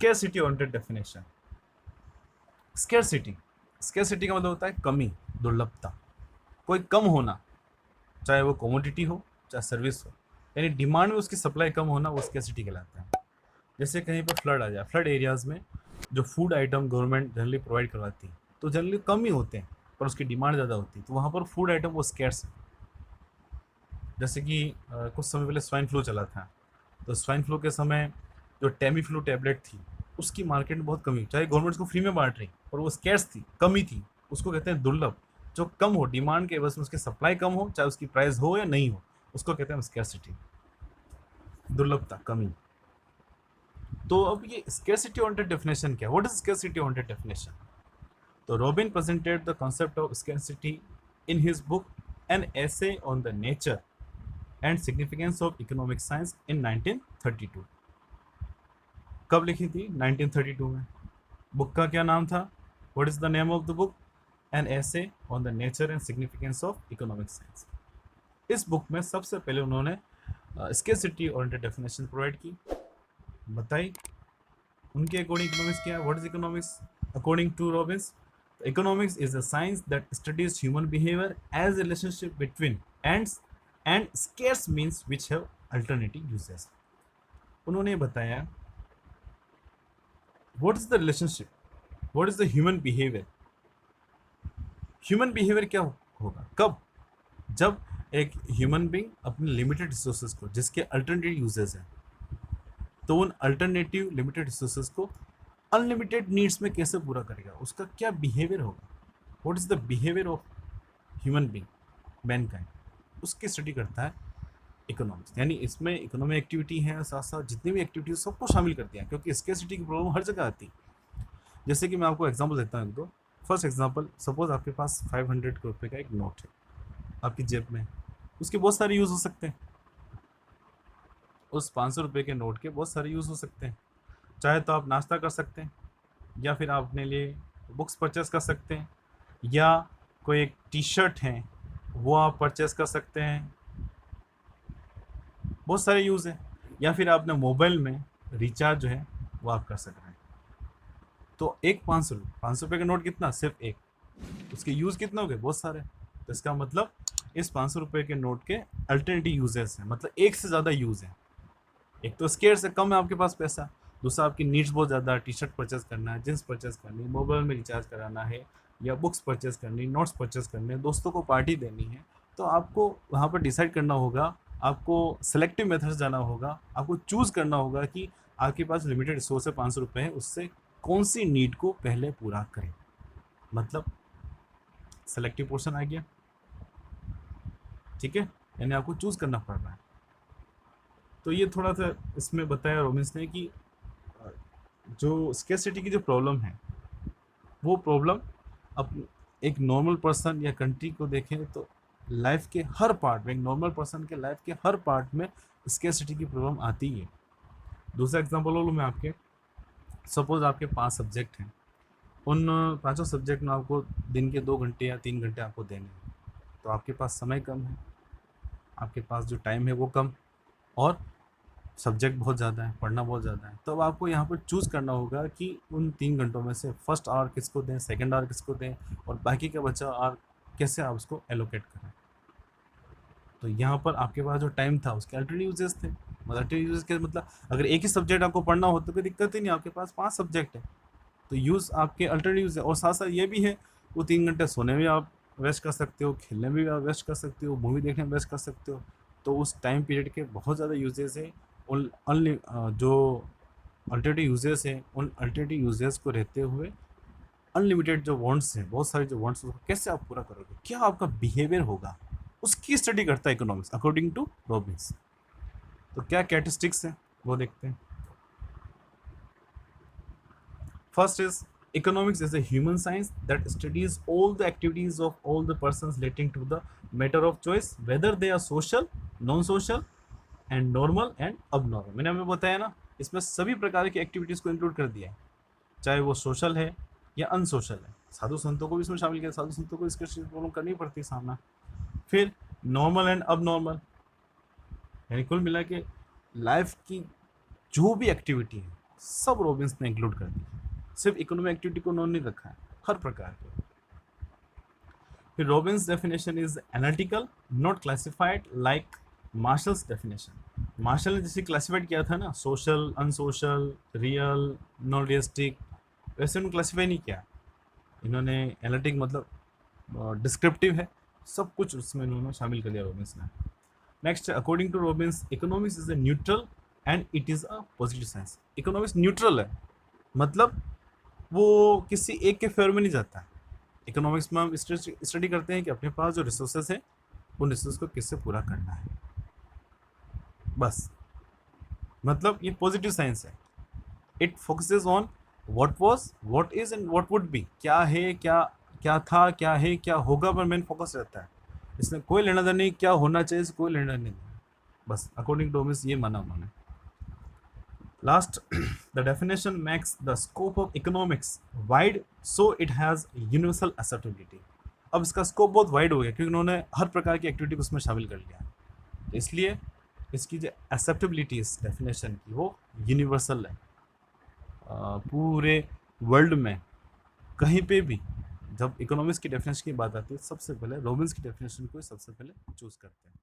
Scarcity oriented definition. Scarcity, scarcity का मतलब होता है कमी, दुर्लभता, कोई कम होना, चाहे वो कमोडिटी हो चाहे सर्विस हो, यानी डिमांड में उसकी सप्लाई कम होना, वो स्केर्सिटी कहलाता है। जैसे कहीं पर फ्लड आ जाए, फ्लड एरियाज में जो food item government generally provide करवाती है तो जनरली कम ही होते हैं, पर उसकी डिमांड ज़्यादा होती है, तो वहाँ पर फूड आइटम वो स्केर्स है। जैसे कि कुछ समय पहले स्वाइन फ्लू चला था, तो स्वाइन फ्लू के समय जो टेमी फ्लू टैबलेट थी उसकी मार्केट में बहुत कमी, चाहे गवर्नमेंट उसको फ्री में बांट रही, पर वो स्केर्स थी, कमी थी, उसको कहते हैं दुर्लभ। जो कम हो, डिमांड के वजह से उसकी सप्लाई कम हो, चाहे उसकी प्राइस हो या नहीं हो, उसको कहते हैं स्केर्सिटी, दुर्लभता, कमी। तो अब ये स्केर्सिटी ओरिएंटेड डेफिनेशन क्या है? What is scarcity oriented definition? तो robin presented the concept of scarcity in his book An Essay on the Nature and Significance of Economic Science in 1932। कब लिखी थी? 1932 में। बुक का क्या नाम था? What is the name of the book? An Essay on the Nature and Significance of Economic Science। इस book में सबसे पहले उन्होंने स्केर्सिटी ओरिएंटेड डेफिनेशन प्रोवाइड की, बताई उनके अकॉर्डिंग इकोनॉमिक्स क्या है। What is economics according to Robbins? Economics is a science that studies human behavior as a relationship between ends and scarce means which have alternative uses। उन्होंने बताया what is the relationship, what is the human behavior। Human behaviour क्या होगा, कब? जब एक human being अपने limited resources को, जिसके अल्टरनेटिव यूजेस हैं, तो उन अल्टरनेटिव लिमिटेड रिसोर्सेज को अनलिमिटेड नीड्स में कैसे पूरा करेगा, उसका क्या बिहेवियर होगा। What is the behaviour of human being, Mankind, उसकी स्टडी करता है इकोनॉमिक्स। यानी इसमें इकोनॉमिक एक्टिविटी है, साथ साथ जितनी भी एक्टिविटी सबको शामिल कर दिया, क्योंकि स्केर्सिटी की प्रॉब्लम हर जगह आती है। जैसे कि मैं आपको एग्जांपल देता हूँ एक दो। फर्स्ट एग्जांपल, सपोज आपके पास 500 रुपये का एक नोट है आपकी जेब में, उसके बहुत सारे यूज़ हो सकते हैं। उस 500 रुपये के नोट के बहुत सारे यूज़ हो सकते हैं। चाहे तो आप नाश्ता कर सकते हैं, या फिर आप अपने लिए बुक्स परचेस कर सकते हैं, या कोई एक टी शर्ट है वो आप परचेस कर सकते हैं, बहुत सारे यूज़ हैं। या फिर आप अपने मोबाइल में रिचार्ज जो है वो आप कर सकते हैं। तो एक 500 रुपये का नोट कितना? सिर्फ एक, उसके यूज़ कितने हो गए? बहुत सारे। तो इसका मतलब इस 500 रुपये के नोट के अल्टरनेटिव यूजेस हैं, मतलब एक से ज़्यादा यूज़ है। एक तो स्केर्स है, कम है आपके पास पैसा, दूसरा आपकी नीड्स बहुत ज़्यादा, टी शर्ट परचेस करना है, जींस परचेस करनी है, मोबाइल में रिचार्ज कराना है, या बुक्स परचेस करनी, नोट्स परचेस करने, दोस्तों को पार्टी देनी है। तो आपको वहाँ पर डिसाइड करना होगा, आपको सेलेक्टिव मेथड्स जाना होगा, आपको चूज़ करना होगा कि आपके पास लिमिटेड रिसोर्स है, 500 रुपये है, उससे कौन सी नीड को पहले पूरा करें। मतलब सेलेक्टिव पोर्शन आ गया, ठीक है, यानी आपको चूज़ करना पड़ रहा है। तो ये थोड़ा सा इसमें बताया रॉबिन्स ने कि जो स्केर्सिटी की जो प्रॉब्लम है, वो प्रॉब्लम अब एक नॉर्मल पर्सन या कंट्री को देखें तो लाइफ के हर पार्ट में, एक नॉर्मल पर्सन के लाइफ के हर पार्ट में स्केर्सिटी की प्रॉब्लम आती है। दूसरा एग्जांपल लूँ मैं आपके, सपोज आपके 5 सब्जेक्ट हैं, उन 5 सब्जेक्ट में आपको दिन के 2 घंटे या 3 घंटे आपको देने हैं, तो आपके पास समय कम है, आपके पास जो टाइम है वो कम, और सब्जेक्ट बहुत ज़्यादा है, पढ़ना बहुत ज़्यादा है। तो अब आपको यहाँ पर चूज़ करना होगा कि उन 3 घंटों में से फर्स्ट आवर किसको दें, सेकंड आवर किसको दें, और बाकी का बचा आवर कैसे आप उसको एलोकेट करें। तो यहाँ पर आपके पास जो टाइम था उसके अल्टरनेटिव यूजेस थे। मतलब अल्टरनेटिव यूजेस के मतलब अगर एक ही सब्जेक्ट आपको पढ़ना हो तो कोई दिक्कत ही नहीं, आपके पास 5 सब्जेक्ट है, तो यूज़ आपके अल्टरनेटिव है। और साथ साथ ये भी है, वो 3 घंटे सोने में आप वेस्ट कर सकते हो, खेलने में भी आप वेस्ट कर सकते हो, मूवी देखने में वेस्ट कर सकते हो। तो उस टाइम पीरियड के बहुत ज़्यादा यूजेस है। उन जो अल्टरनेटिव यूजेस हैं, उन अल्टरनेटिव यूजेस को रहते हुए अनलिमिटेड जो वांट्स हैं, बहुत सारे जो वांट्स, उसको कैसे आप पूरा करोगे, क्या आपका बिहेवियर होगा, उसकी स्टडी करता है इकोनॉमिक्स अकॉर्डिंग टू रॉबिन्स। तो क्या कैरेक्टरिस्टिक्स हैं वो देखते हैं। First is economics is a human science that studies all the activities of all the persons relating to the matter of choice, whether they are social, non-social and normal and abnormal। मैंने हमें बताया ना, इसमें सभी प्रकार की activities को include कर दिया है, चाहे वो सोशल है या अनसोशल है। साधु संतों को भी इसमें शामिल किया, साधु संतों को इसके प्रॉब्लम करनी पड़ती है सामना। फिर नॉर्मल एंड अब नॉर्मल, यानी कुल मिला के लाइफ की जो भी एक्टिविटी है सब रॉबिन्स ने इंक्लूड कर दी, सिर्फ इकोनॉमिक एक्टिविटी को उन्होंने नहीं रखा है, हर प्रकार के। फिर Robbins definition is analytical, not classified like Marshall's definition. Marshall ने जैसे क्लासिफाइड किया था ना, social, unsocial, real, non realistic, वैसे उन्होंने क्लासिफाई नहीं किया। इन्होंने एनालिटिक मतलब डिस्क्रिप्टिव है, सब कुछ उसमें इन्होंने शामिल कर दिया रॉबिन्स ने। Next, according to Robbins, economics is a neutral and it is a positive science. Economics neutral है, मतलब वो किसी एक के फेवर में नहीं जाता है। इकोनॉमिक्स में हम स्टडी करते हैं कि अपने पास जो रिसोर्सेज हैं उन रिसोर्स को किससे पूरा करना है, बस। मतलब ये पॉजिटिव साइंस है। It focuses on what was, what is and what would be. क्या है, क्या क्या था, क्या है, क्या होगा, पर मेन फोकस रहता है। इसमें कोई लेना देना नहीं क्या होना चाहिए, इससे कोई लेना नहीं, बस अकॉर्डिंग टू रॉबिन्स ये माना उन्होंने। Last, the definition makes the scope of economics wide, so it has universal acceptability. अब इसका स्कोप बहुत वाइड हो गया क्योंकि उन्होंने हर प्रकार की एक्टिविटी को उसमें शामिल कर लिया है, तो इसलिए इसकी जो एक्सेप्टेबिलिटी इस डेफिनेशन की वो यूनिवर्सल है। पूरे वर्ल्ड में कहीं पे भी जब इकोनॉमिक्स की डेफिनेशन की बात आती है, सबसे पहले रॉबिन्स की डेफिनेशन को सबसे पहले चूज करते हैं।